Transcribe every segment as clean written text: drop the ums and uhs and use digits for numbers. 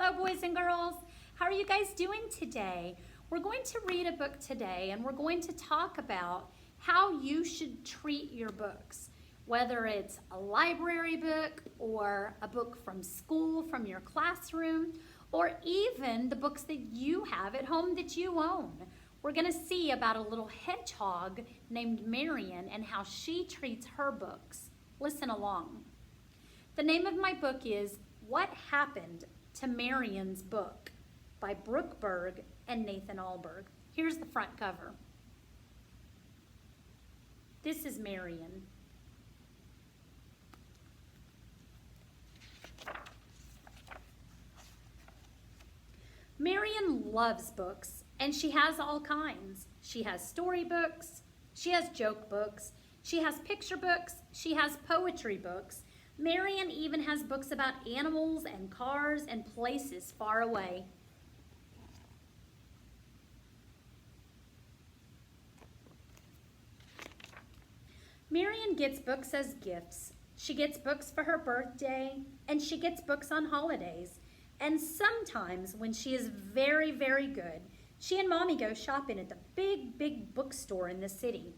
Hello, boys and girls. How are you guys doing today? We're going to read a book today, and we're going to talk about how you should treat your books, whether it's a library book or a book from school, from your classroom, or even the books that you have at home that you own. We're going to see about a little hedgehog named Marion and how she treats her books. Listen along. The name of my book is What Happened to Marion's Book by Brook, Berg, and Nathan Alberg. Here's the front cover. This is Marion. Marion loves books, and she has all kinds. She has storybooks, she has joke books, she has picture books, she has poetry books. Marion even has books about animals and cars and places far away. Marion gets books as gifts. She gets books for her birthday, and she gets books on holidays. And sometimes, when she is very, very good, she and Mommy go shopping at the big bookstore in the city.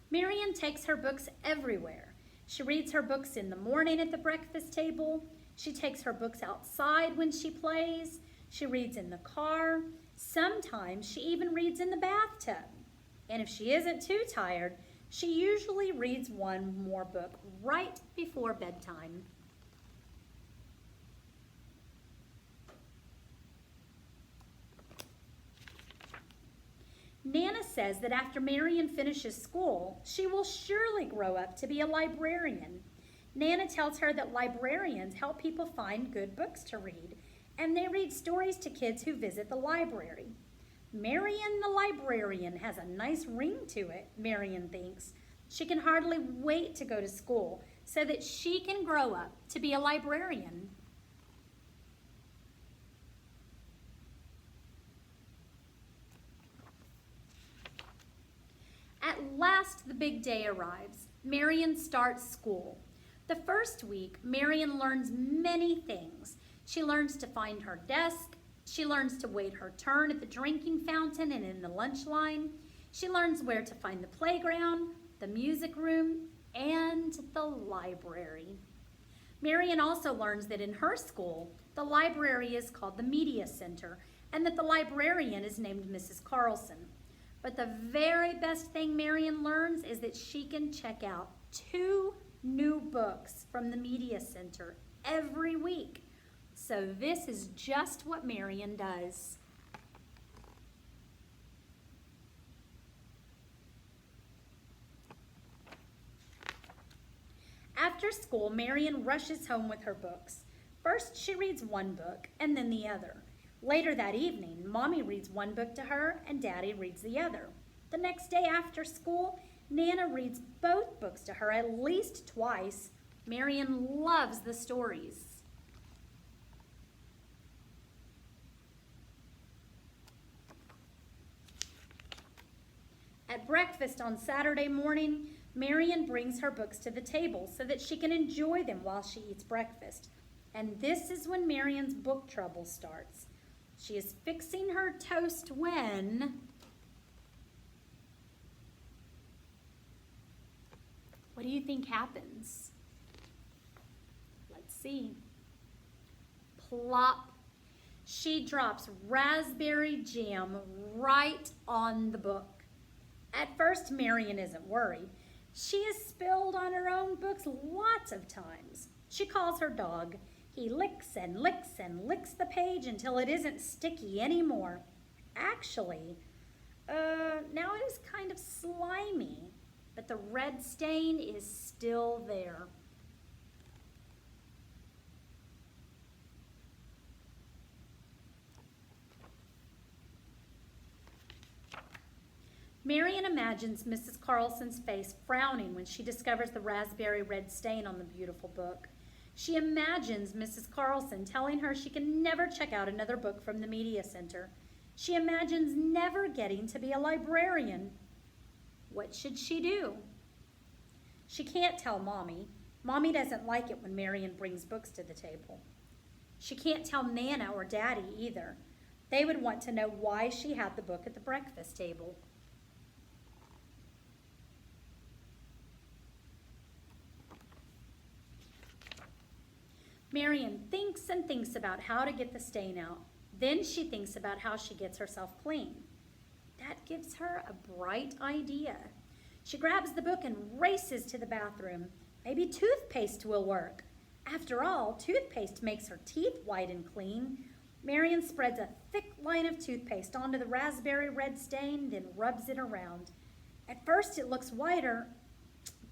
Marion takes her books everywhere. She reads her books in the morning at the breakfast table. She takes her books outside when she plays. She reads in the car. Sometimes she even reads in the bathtub. And if she isn't too tired, she usually reads one more book right before bedtime. Nana says that after Marion finishes school, she will surely grow up to be a librarian. Nana tells her that librarians help people find good books to read, and they read stories to kids who visit the library. Marion the librarian has a nice ring to it, Marion thinks. She can hardly wait to go to school so that she can grow up to be a librarian. At last, the big day arrives. Marion starts school. The first week, Marion learns many things. She learns to find her desk. She learns to wait her turn at the drinking fountain and in the lunch line. She learns where to find the playground, the music room, and the library. Marion also learns that in her school, the library is called the Media Center and that the librarian is named Mrs. Carlson. But the very best thing Marion learns is that she can check out 2 new books from the Media Center every week. So this is just what Marion does. After school, Marion rushes home with her books. First, she reads one book and then the other. Later that evening, Mommy reads one book to her and Daddy reads the other. The next day after school, Nana reads both books to her at least twice. Marion loves the stories. At breakfast on Saturday morning, Marion brings her books to the table so that she can enjoy them while she eats breakfast. And this is when Marion's book trouble starts. She is fixing her toast when what do you think happens? Let's see. Plop. She drops raspberry jam right on the book. At first, Marion isn't worried. She has spilled on her own books lots of times. She calls her dog. He licks and licks and licks the page until it isn't sticky anymore. Actually, now it is kind of slimy, but the red stain is still there. Marion imagines Mrs. Carlson's face frowning when she discovers the raspberry red stain on the beautiful book. She imagines Mrs. Carlson telling her she can never check out another book from the Media Center. She imagines never getting to be a librarian. What should she do? She can't tell Mommy. Mommy doesn't like it when Marion brings books to the table. She can't tell Nana or Daddy either. They would want to know why she had the book at the breakfast table. Marion thinks and thinks about how to get the stain out. Then she thinks about how she gets herself clean. That gives her a bright idea. She grabs the book and races to the bathroom. Maybe toothpaste will work. After all, toothpaste makes her teeth white and clean. Marion spreads a thick line of toothpaste onto the raspberry red stain, then rubs it around. At first it looks whiter,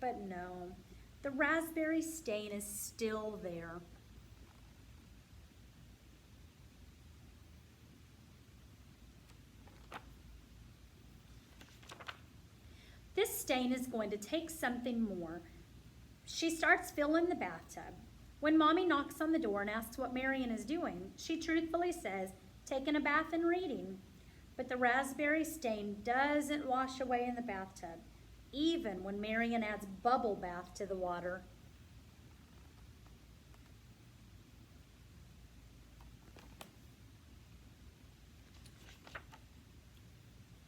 but no, the raspberry stain is still there. This stain is going to take something more. She starts filling the bathtub. When Mommy knocks on the door and asks what Marion is doing, she truthfully says, taking a bath and reading. But the raspberry stain doesn't wash away in the bathtub, even when Marion adds bubble bath to the water.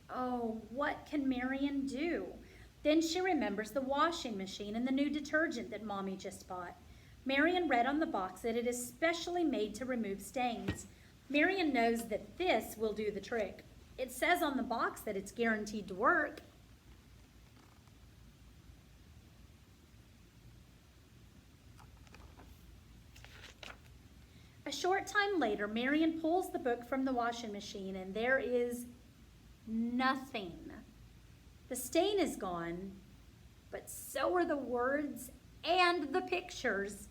Oh, what can Marion do? Then she remembers the washing machine and the new detergent that Mommy just bought. Marion read on the box that it is specially made to remove stains. Marion knows that this will do the trick. It says on the box that it's guaranteed to work. A short time later, Marion pulls the book from the washing machine and there is nothing. The stain is gone, but so are the words and the pictures.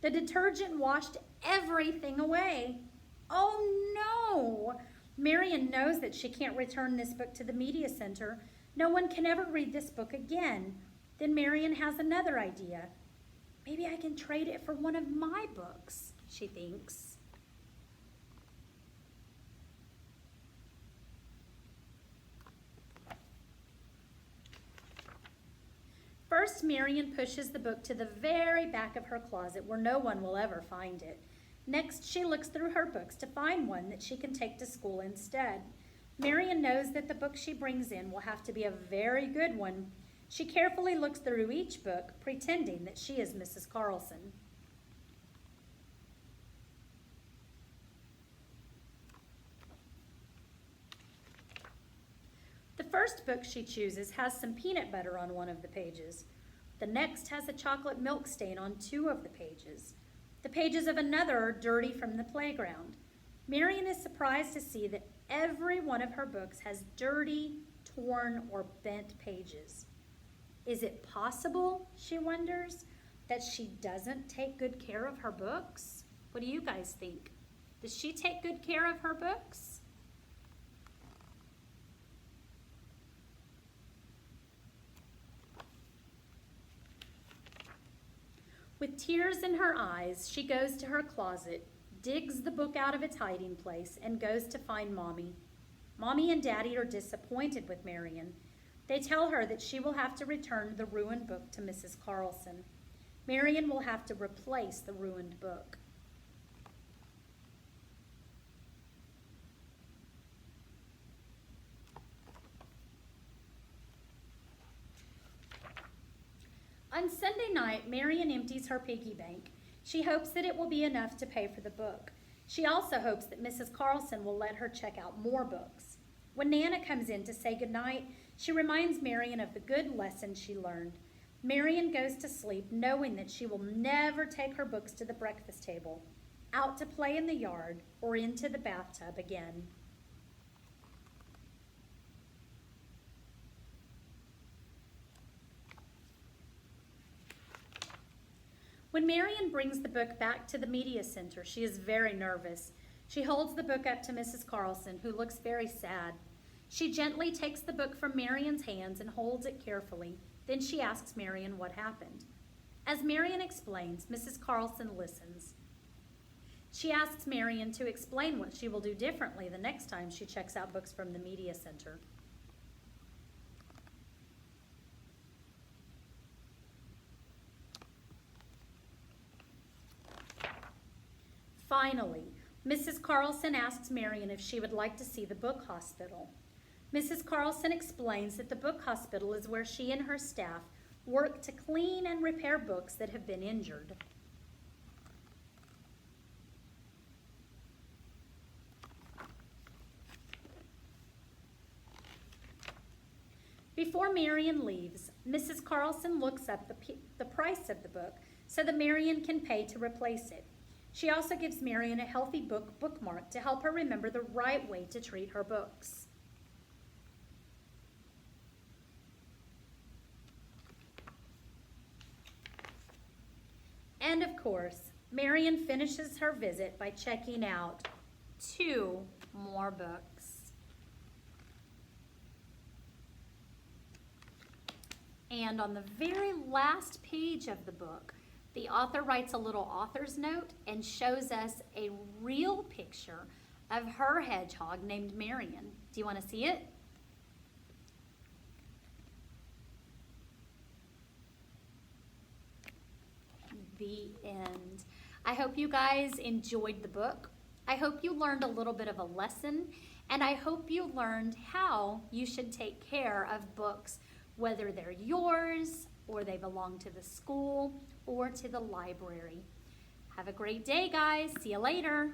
The detergent washed everything away. Oh no! Marion knows that she can't return this book to the media center. No one can ever read this book again. Then Marion has another idea. Maybe I can trade it for one of my books, she thinks. First, Marion pushes the book to the very back of her closet where no one will ever find it. Next, she looks through her books to find one that she can take to school instead. Marion knows that the book she brings in will have to be a very good one. She carefully looks through each book, pretending that she is Mrs. Carlson. The first book she chooses has some peanut butter on one of the pages. The next has a chocolate milk stain on two of the pages. The pages of another are dirty from the playground. Marion is surprised to see that every one of her books has dirty, torn, or bent pages. Is it possible, she wonders, that she doesn't take good care of her books? What do you guys think? Does she take good care of her books? With tears in her eyes, she goes to her closet, digs the book out of its hiding place, and goes to find Mommy. Mommy and Daddy are disappointed with Marion. They tell her that she will have to return the ruined book to Mrs. Carlson. Marion will have to replace the ruined book. On Sunday night, Marion empties her piggy bank. She hopes that it will be enough to pay for the book. She also hopes that Mrs. Carlson will let her check out more books. When Nana comes in to say goodnight, she reminds Marion of the good lesson she learned. Marion goes to sleep knowing that she will never take her books to the breakfast table, out to play in the yard, or into the bathtub again. When Marion brings the book back to the media center, she is very nervous. She holds the book up to Mrs. Carlson, who looks very sad. She gently takes the book from Marion's hands and holds it carefully. Then she asks Marion what happened. As Marion explains, Mrs. Carlson listens. She asks Marion to explain what she will do differently the next time she checks out books from the media center. Finally, Mrs. Carlson asks Marion if she would like to see the book hospital. Mrs. Carlson explains that the book hospital is where she and her staff work to clean and repair books that have been injured. Before Marion leaves, Mrs. Carlson looks up the price of the book so that Marion can pay to replace it. She also gives Marion a healthy bookmark to help her remember the right way to treat her books. And of course, Marion finishes her visit by checking out 2 more books. And on the very last page of the book, the author writes a little author's note and shows us a real picture of her hedgehog named Marion. Do you want to see it? The end. I hope you guys enjoyed the book. I hope you learned a little bit of a lesson, and I hope you learned how you should take care of books, whether they're yours or they belong to the school or to the library. Have a great day, guys. See you later.